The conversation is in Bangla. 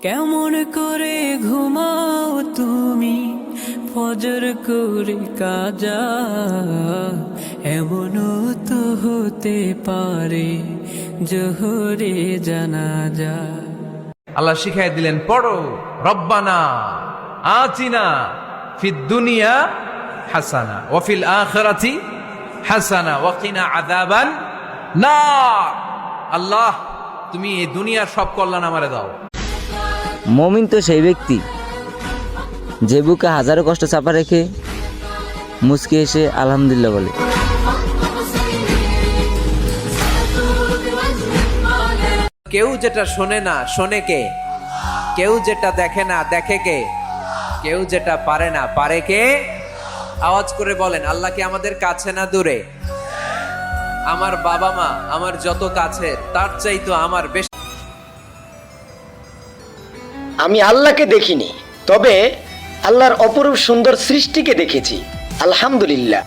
কেমন করে ঘুমাও তুমি ফজর করে কাজা, এমনও তো হতে পারে জোহরে জানাজা। আল্লাহ শিখাই দিলেন, পড়ো রব্বানা আতিনা ফিদ দুনিয়া হাসানা ওয়া ফিল আখিরাতি হাসানা ওয়া কিনা আযাবান নার। আল্লাহ, তুমি এই দুনিয়ার সব কল্যাণ আমারে দাও। মমিন তো সেই ব্যক্তি যে বুকে হাজারো কষ্ট চাপা রেখে মুচকি এসে আলহামদুলিল্লাহ বলে। কেউ যেটা শোনে না শোনে কে, কেউ যেটা দেখে না দেখে কে, কেউ যেটা পারে না পারে কে। আওয়াজ করে বলেন, আল্লাহ কি আমাদের কাছে না দূরে? আমার বাবা মা আমার যত কাছের, তার চাইতো আমার বেশি। আমি আল্লাহকে দেখিনি, তবে আল্লাহর অপরূপ সুন্দর সৃষ্টিকে দেখেছি। আলহামদুলিল্লাহ।